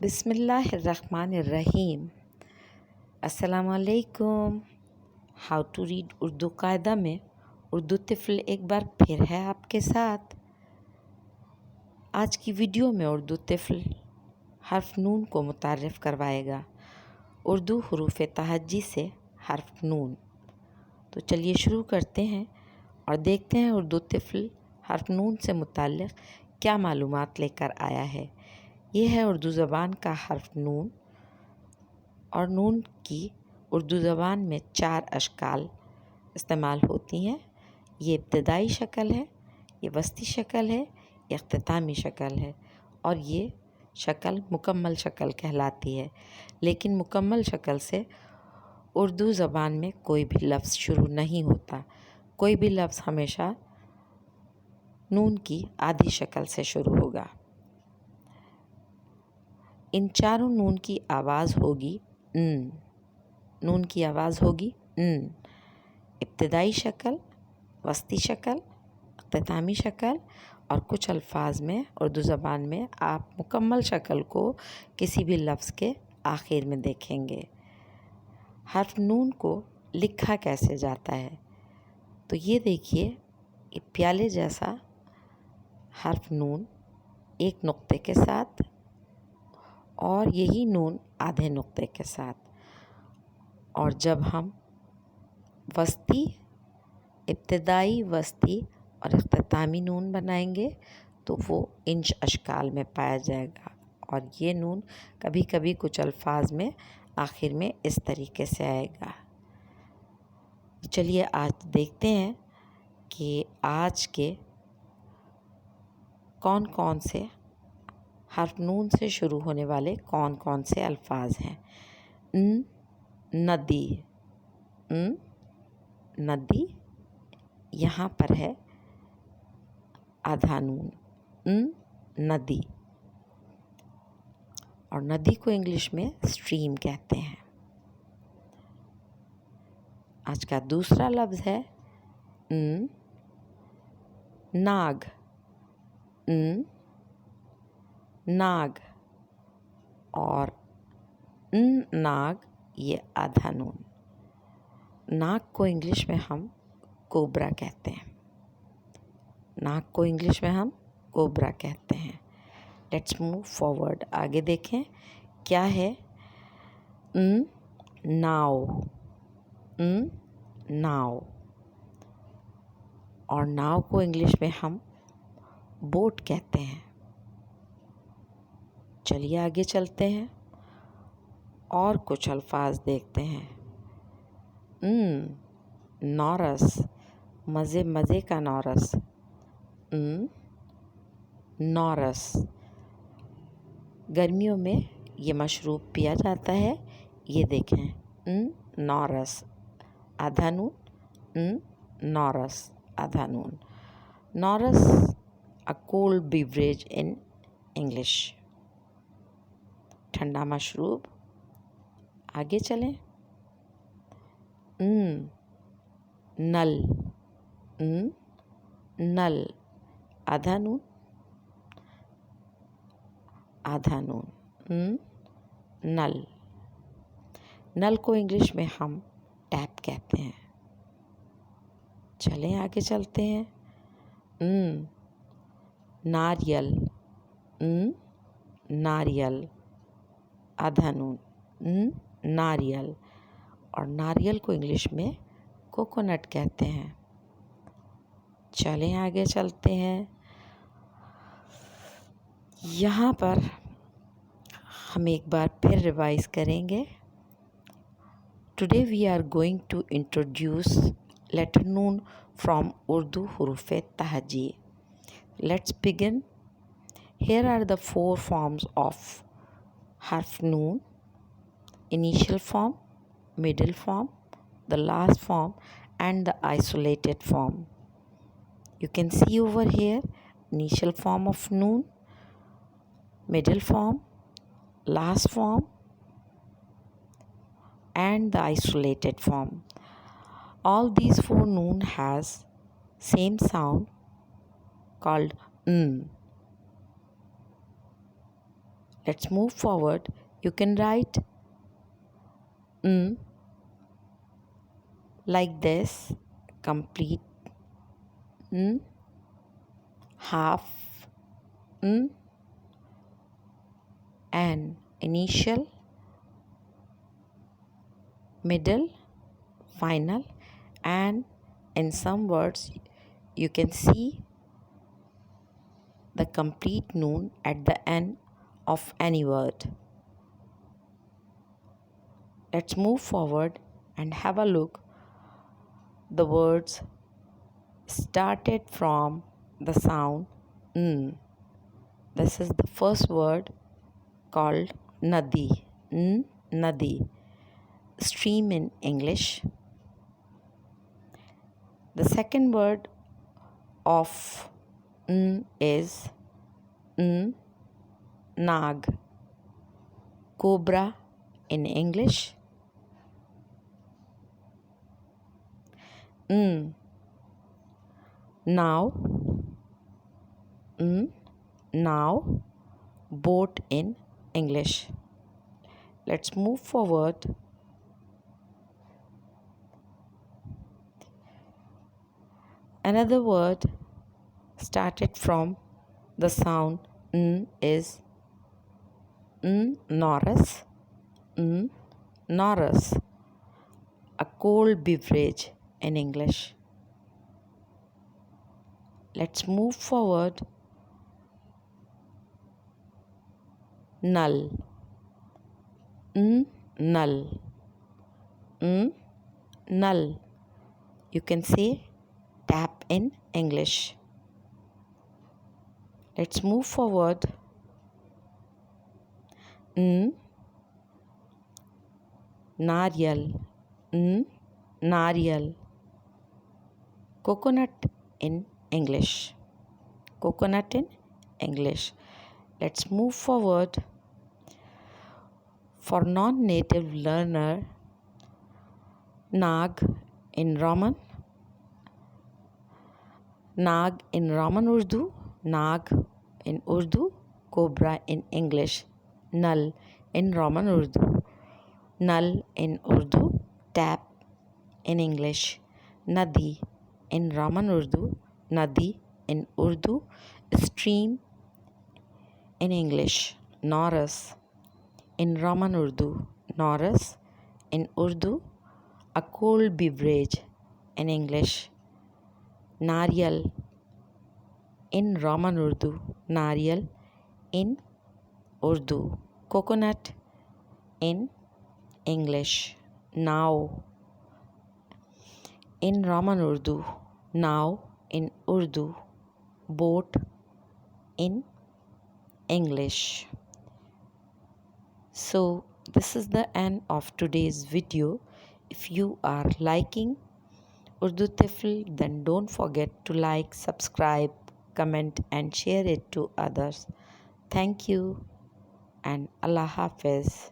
बिस्मिल्लाहिर्रहमानिर्रहीम। अस्सलामुअलैकुम। How to read Urdu कायदा में उर्दू तिफ़ल एक बार फिर है आपके साथ। आज की वीडियो में उर्दू तिफ़ल हर्फ नून को मुतारिफ़ करवाएगा। उर्दू हरूफ तहज्जी से हर्फ नून। तो चलिए शुरू करते हैं और देखते हैं उर्दू तिफ़ल हर्फ नून से मुताल्लिक़ क्या मालूमात लेकर आया है। ये है उर्दू ज़बान का हर्फ नून और नून की उर्दू ज़बान में 4 अशकाल इस्तेमाल होती हैं। ये इब्तदाई शक्ल है, ये वस्ती शक्ल है, ये इख्तितामी शक्ल है और ये शक्ल मुकम्मल शक्ल कहलाती है। लेकिन मुकम्मल शक्ल से उर्दू ज़बान में कोई भी लफ्ज़ शुरू नहीं होता। कोई भी लफ्ज़ हमेशा नून की आधी शक्ल से शुरू होगा। इन चारों नून की आवाज़ होगी न। नून की आवाज़ होगी न। इब्तदाई शक्ल, वस्ती शक्ल, इख्तितामी शक्ल और कुछ अल्फाज में उर्दू ज़बान में आप मुकम्मल शक्ल को किसी भी लफ्ज़ के आखिर में देखेंगे। हर्फ नून को लिखा कैसे जाता है, तो ये देखिए, ये प्याले जैसा हर्फ नून एक नुक्ते के साथ और यही नून आधे नुक्ते के साथ। और जब हम वस्ती, इब्तदाई, वस्ती और इख्तितामी नून बनाएंगे तो वो इंच अशकाल में पाया जाएगा। और ये नून कभी कभी कुछ अल्फाज में आखिर में इस तरीके से आएगा। चलिए आज देखते हैं कि आज के कौन कौन से हर्फ नून से शुरू होने वाले कौन कौन से अल्फाज हैं। नदी, नदी, यहाँ पर है आधा नून, नदी। और नदी को इंग्लिश में स्ट्रीम कहते हैं। आज का दूसरा लफ्ज़ है नाग, नाग और नाग, ये आधा नून। नाग को इंग्लिश में हम कोबरा कहते हैं। नाग को इंग्लिश में हम कोबरा कहते हैं। Let's move forward. आगे देखें क्या है। नाव, नाव। और नाव को इंग्लिश में हम बोट कहते हैं। चलिए आगे चलते हैं और कुछ अल्फाज देखते हैं। नौरस, मज़े मज़े का नौरस, नौरस। गर्मियों में ये मशरूब पिया जाता है। ये देखें, नौरस आधा नून, नौरस आधा नून। नौरस, a cold beverage in English, ठंडा मशरूब। आगे चलें। नल, नल आधा नून, आधा नून, नल। नल को इंग्लिश में हम टैप कहते हैं। चलें आगे चलते हैं। नारियल, नारियल आधा नून, नारियल। और नारियल को इंग्लिश में कोकोनट कहते हैं। चलें आगे चलते हैं। यहाँ पर हम एक बार फिर रिवाइज करेंगे। Today we are going to introduce letter noon from Urdu हरूफ तहज्जी। Let's begin. Here are the 4 forms of harf noon: initial form, middle form, the last form and the isolated form. You can see over here initial form of noon, middle form, last form and the isolated form. All these 4 noon has same sound called n. Let's move forward. You can write like this: complete, half, and initial, middle, final, and in some words you can see the complete noun at the end of any word. Let's move forward and have a look. The words started from the sound n. This is the first word called nadi. Nadi. Stream in English. The second word of is nag. Cobra in English. Now. Now. Boat in English. Let's move forward. Another word started from the sound is Norris. Norris, a cold beverage in English. Let's move forward. Null. Null. Null. You can say tap in English. Let's move forward. Nariyal. Nariyal. Coconut in English. Coconut in English. Let's move forward. For non-native learner, Nag in Roman. Nag in Roman Urdu. Nag in Urdu. Cobra in English. Null in Roman Urdu. Null in Urdu. Tap in English. Nadi in Roman Urdu. Nadi in Urdu. Stream in English. Norris in Roman Urdu. Norris in Urdu. A cold beverage in English. Nariyal in Roman Urdu. Nariyal in Urdu. Coconut in English. Now in Roman Urdu. Now in Urdu. Boat in English. So this is the end of today's video. If you are liking Urdu Tifl, then don't forget to like, subscribe, comment and share it to others. Thank you and Allah Hafiz.